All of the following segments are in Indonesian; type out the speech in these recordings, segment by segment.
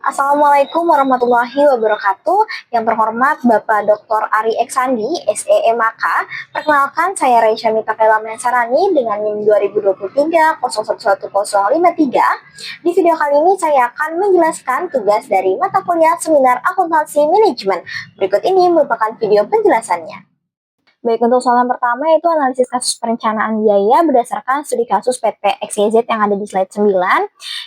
Assalamualaikum warahmatullahi wabarakatuh. Yang terhormat Bapak Dr. Ari Eksandi, SEMAK. Perkenalkan, saya Reisha Mita Kaila Mensarani dengan NIM 2023 011053. Di video kali ini saya akan menjelaskan tugas dari mata kuliah seminar akuntansi manajemen. Berikut ini merupakan video penjelasannya. Baik, untuk soal yang pertama yaitu analisis kasus perencanaan biaya berdasarkan studi kasus PT XYZ yang ada di slide 9.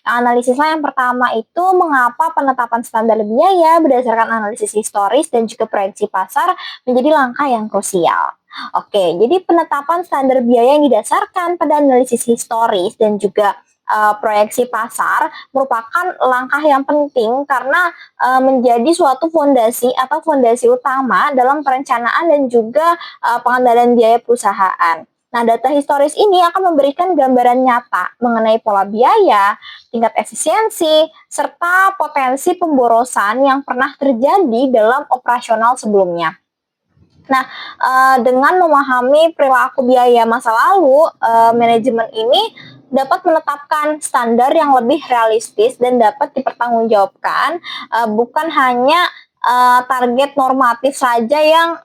Analisisnya yang pertama itu mengapa penetapan standar biaya berdasarkan analisis historis dan juga proyeksi pasar menjadi langkah yang krusial. Oke, jadi penetapan standar biaya yang didasarkan pada analisis historis dan juga proyeksi pasar merupakan langkah yang penting karena menjadi suatu fondasi atau fondasi utama dalam perencanaan dan juga pengendalian biaya perusahaan. Nah, data historis ini akan memberikan gambaran nyata mengenai pola biaya, tingkat efisiensi, serta potensi pemborosan yang pernah terjadi dalam operasional sebelumnya. Nah, dengan memahami perilaku biaya masa lalu, manajemen ini dapat menetapkan standar yang lebih realistis dan dapat dipertanggungjawabkan, bukan hanya target normatif saja yang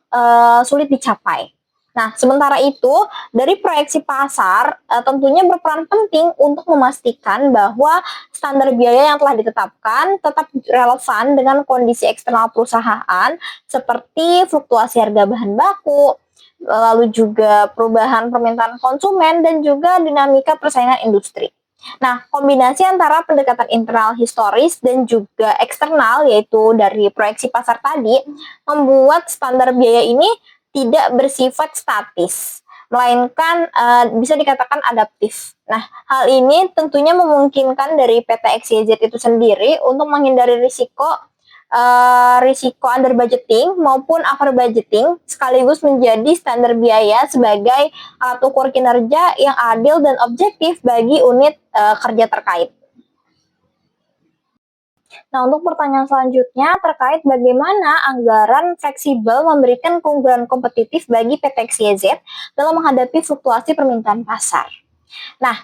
sulit dicapai. Nah, sementara itu, dari proyeksi pasar tentunya berperan penting untuk memastikan bahwa standar biaya yang telah ditetapkan tetap relevan dengan kondisi eksternal perusahaan seperti fluktuasi harga bahan baku, lalu juga perubahan permintaan konsumen dan juga dinamika persaingan industri. Nah, kombinasi antara pendekatan internal historis dan juga eksternal yaitu dari proyeksi pasar tadi membuat standar biaya ini tidak bersifat statis, melainkan bisa dikatakan adaptif. Nah, hal ini tentunya memungkinkan dari PT XYZ itu sendiri untuk menghindari risiko under budgeting maupun over budgeting sekaligus menjadi standar biaya sebagai alat ukur kinerja yang adil dan objektif bagi unit kerja terkait. Nah, untuk pertanyaan selanjutnya terkait bagaimana anggaran fleksibel memberikan keunggulan kompetitif bagi PT XYZ dalam menghadapi fluktuasi permintaan pasar. Nah,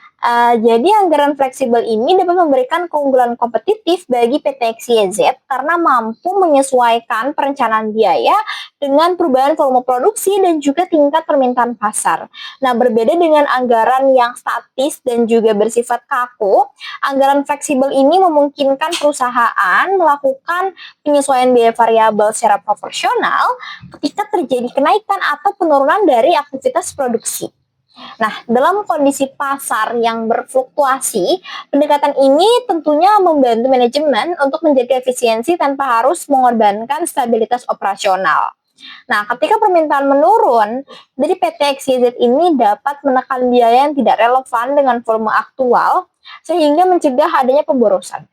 jadi anggaran fleksibel ini dapat memberikan keunggulan kompetitif bagi PT XYZ karena mampu menyesuaikan perencanaan biaya dengan perubahan volume produksi dan juga tingkat permintaan pasar. Nah, berbeda dengan anggaran yang statis dan juga bersifat kaku, anggaran fleksibel ini memungkinkan perusahaan melakukan penyesuaian biaya variabel secara proporsional ketika terjadi kenaikan atau penurunan dari aktivitas produksi. Nah, dalam kondisi pasar yang berfluktuasi, pendekatan ini tentunya membantu manajemen untuk menjaga efisiensi tanpa harus mengorbankan stabilitas operasional. Nah, ketika permintaan menurun, dari PT XYZ ini dapat menekan biaya yang tidak relevan dengan volume aktual, sehingga mencegah adanya pemborosan.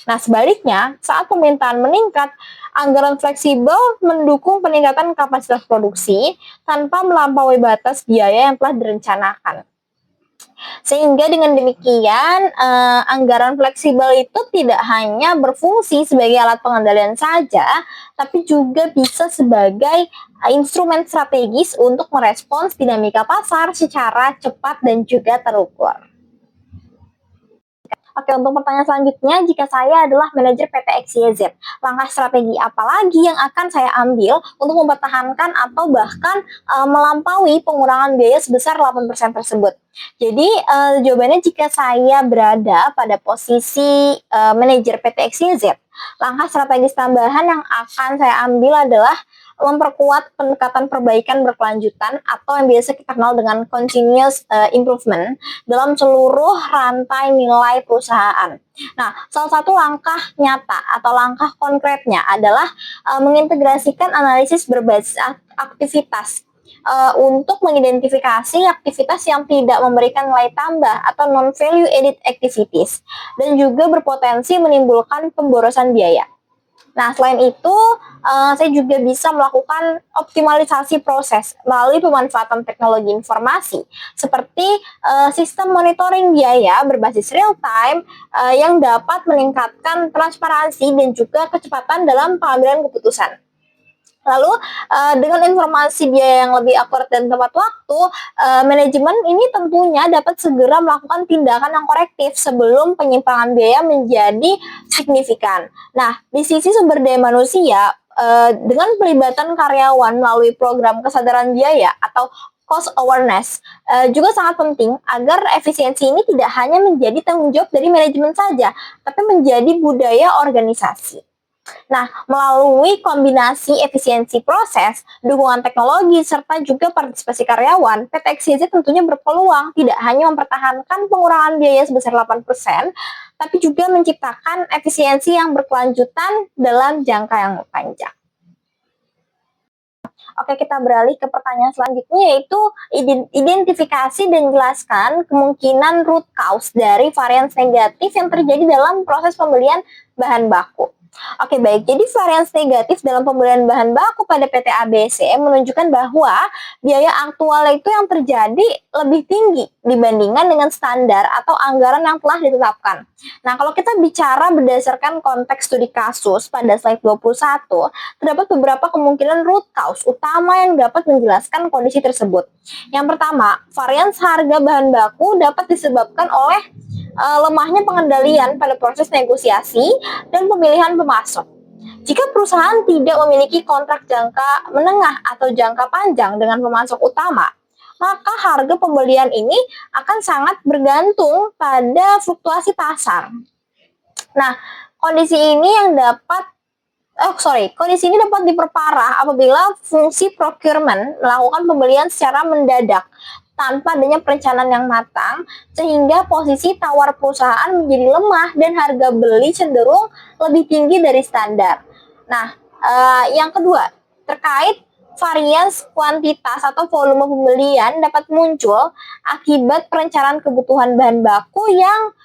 Nah, sebaliknya, saat permintaan meningkat, anggaran fleksibel mendukung peningkatan kapasitas produksi tanpa melampaui batas biaya yang telah direncanakan. Sehingga dengan demikian, anggaran fleksibel itu tidak hanya berfungsi sebagai alat pengendalian saja, tapi juga bisa sebagai instrumen strategis untuk merespons dinamika pasar secara cepat dan juga terukur. Oke, untuk pertanyaan selanjutnya, jika saya adalah manajer PT XYZ, langkah strategi apa lagi yang akan saya ambil untuk mempertahankan atau bahkan melampaui pengurangan biaya sebesar 8% tersebut? Jadi, jawabannya jika saya berada pada posisi manajer PT XYZ, langkah strategis tambahan yang akan saya ambil adalah memperkuat pendekatan perbaikan berkelanjutan atau yang biasa kita kenal dengan continuous improvement dalam seluruh rantai nilai perusahaan. Nah, salah satu langkah nyata atau langkah konkretnya adalah mengintegrasikan analisis berbasis aktivitas untuk mengidentifikasi aktivitas yang tidak memberikan nilai tambah atau non-value added activities dan juga berpotensi menimbulkan pemborosan biaya. Nah, selain itu, saya juga bisa melakukan optimalisasi proses melalui pemanfaatan teknologi informasi seperti sistem monitoring biaya berbasis real time yang dapat meningkatkan transparansi dan juga kecepatan dalam pengambilan keputusan. Lalu dengan informasi biaya yang lebih akurat dan tepat waktu, manajemen ini tentunya dapat segera melakukan tindakan yang korektif sebelum penyimpangan biaya menjadi signifikan. Nah, di sisi sumber daya manusia, dengan pelibatan karyawan melalui program kesadaran biaya atau cost awareness juga sangat penting agar efisiensi ini tidak hanya menjadi tanggung jawab dari manajemen saja, tapi menjadi budaya organisasi. Nah, melalui kombinasi efisiensi proses, dukungan teknologi, serta juga partisipasi karyawan, PT XYZ tentunya berpeluang tidak hanya mempertahankan pengurangan biaya sebesar 8%, tapi juga menciptakan efisiensi yang berkelanjutan dalam jangka yang panjang. Oke, kita beralih ke pertanyaan selanjutnya, yaitu identifikasi dan jelaskan kemungkinan root cause dari varians negatif yang terjadi dalam proses pembelian bahan baku. Oke, baik. Jadi varians negatif dalam pembelian bahan baku pada PT ABC menunjukkan bahwa biaya aktual itu yang terjadi lebih tinggi dibandingkan dengan standar atau anggaran yang telah ditetapkan. Nah, kalau kita bicara berdasarkan konteks studi kasus pada slide 21, terdapat beberapa kemungkinan root cause utama yang dapat menjelaskan kondisi tersebut. Yang pertama, varians harga bahan baku dapat disebabkan oleh lemahnya pengendalian pada proses negosiasi dan pemilihan pemasok. Jika perusahaan tidak memiliki kontrak jangka menengah atau jangka panjang dengan pemasok utama, maka harga pembelian ini akan sangat bergantung pada fluktuasi pasar. Nah, kondisi ini dapat diperparah apabila fungsi procurement melakukan pembelian secara mendadak tanpa adanya perencanaan yang matang, sehingga posisi tawar perusahaan menjadi lemah dan harga beli cenderung lebih tinggi dari standar. Nah, yang kedua, terkait varians kuantitas atau volume pembelian dapat muncul akibat perencanaan kebutuhan bahan baku yang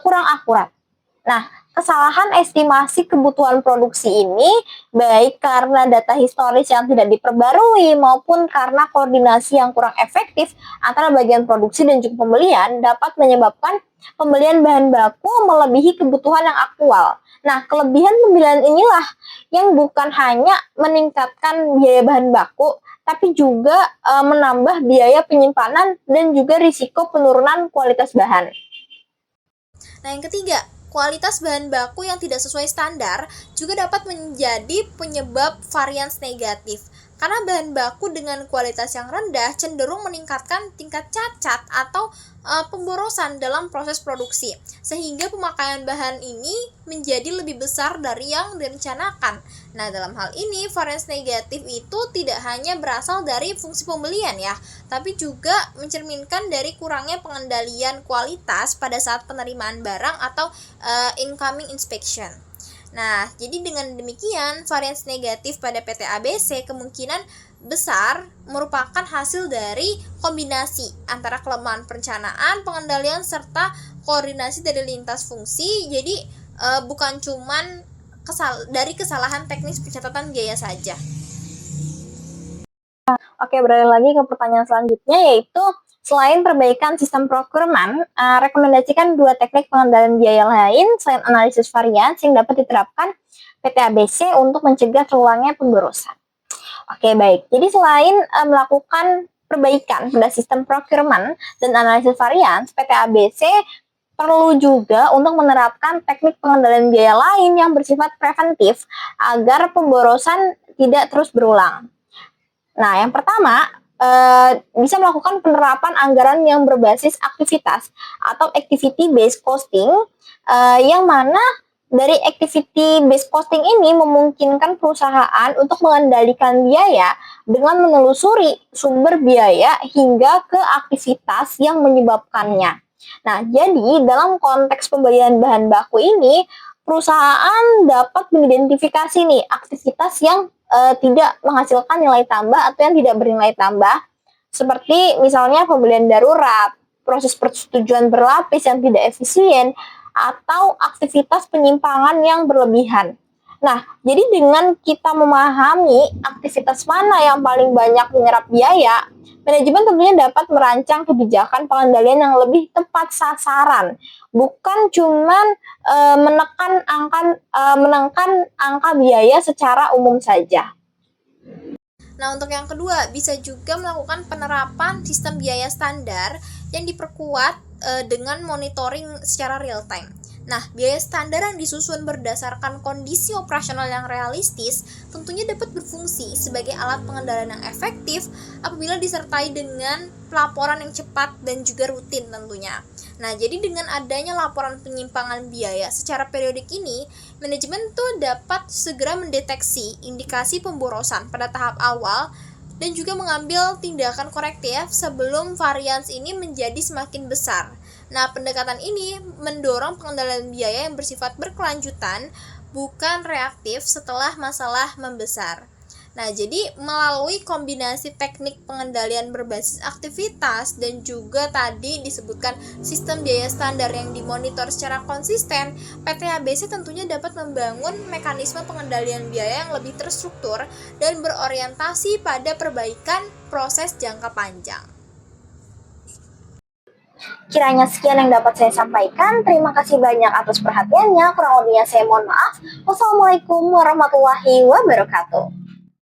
kurang akurat. Nah, kesalahan estimasi kebutuhan produksi ini baik karena data historis yang tidak diperbarui maupun karena koordinasi yang kurang efektif antara bagian produksi dan juga pembelian dapat menyebabkan pembelian bahan baku melebihi kebutuhan yang aktual. Nah, kelebihan pembelian inilah yang bukan hanya meningkatkan biaya bahan baku, tapi juga menambah biaya penyimpanan dan juga risiko penurunan kualitas bahan. Nah, yang ketiga, kualitas bahan baku yang tidak sesuai standar juga dapat menjadi penyebab varians negatif. Karena bahan baku dengan kualitas yang rendah cenderung meningkatkan tingkat cacat atau pemborosan dalam proses produksi, sehingga pemakaian bahan ini menjadi lebih besar dari yang direncanakan. Nah, dalam hal ini varians negatif itu tidak hanya berasal dari fungsi pembelian ya, tapi juga mencerminkan dari kurangnya pengendalian kualitas pada saat penerimaan barang atau incoming inspection. Nah, jadi dengan demikian, varians negatif pada PT ABC kemungkinan besar merupakan hasil dari kombinasi antara kelemahan perencanaan, pengendalian, serta koordinasi dari lintas fungsi. Jadi, bukan cuman dari kesalahan teknis pencatatan biaya saja. Oke, beralih lagi ke pertanyaan selanjutnya, yaitu selain perbaikan sistem procurement, rekomendasikan dua teknik pengendalian biaya lain selain analisis varians yang dapat diterapkan PT ABC untuk mencegah terulangnya pemborosan. Oke, baik. Jadi selain melakukan perbaikan pada sistem procurement dan analisis varians, PT ABC perlu juga untuk menerapkan teknik pengendalian biaya lain yang bersifat preventif agar pemborosan tidak terus berulang. Nah, yang pertama, bisa melakukan penerapan anggaran yang berbasis aktivitas atau activity based costing, yang mana dari activity based costing ini memungkinkan perusahaan untuk mengendalikan biaya dengan menelusuri sumber biaya hingga ke aktivitas yang menyebabkannya. Nah, jadi dalam konteks pembelian bahan baku ini, perusahaan dapat mengidentifikasi nih aktivitas yang tidak menghasilkan nilai tambah atau yang tidak bernilai tambah, seperti misalnya pembelian darurat, proses persetujuan berlapis yang tidak efisien, atau aktivitas penyimpangan yang berlebihan. Nah, jadi dengan kita memahami aktivitas mana yang paling banyak menyerap biaya, manajemen tentunya dapat merancang kebijakan pengendalian yang lebih tepat sasaran, bukan cuman menekan angka biaya secara umum saja. Nah, untuk yang kedua, bisa juga melakukan penerapan sistem biaya standar yang diperkuat dengan monitoring secara real time. Nah, biaya standar yang disusun berdasarkan kondisi operasional yang realistis tentunya dapat berfungsi sebagai alat pengendalian yang efektif apabila disertai dengan pelaporan yang cepat dan juga rutin tentunya. Nah, jadi dengan adanya laporan penyimpangan biaya secara periodik ini, manajemen tuh dapat segera mendeteksi indikasi pemborosan pada tahap awal dan juga mengambil tindakan korektif sebelum varians ini menjadi semakin besar. Nah, pendekatan ini mendorong pengendalian biaya yang bersifat berkelanjutan, bukan reaktif setelah masalah membesar. Nah, jadi melalui kombinasi teknik pengendalian berbasis aktivitas dan juga tadi disebutkan sistem biaya standar yang dimonitor secara konsisten, PT ABC tentunya dapat membangun mekanisme pengendalian biaya yang lebih terstruktur dan berorientasi pada perbaikan proses jangka panjang. Kiranya sekian yang dapat saya sampaikan. Terima kasih banyak atas perhatiannya. Kurang lebihnya saya mohon maaf. Wassalamualaikum warahmatullahi wabarakatuh.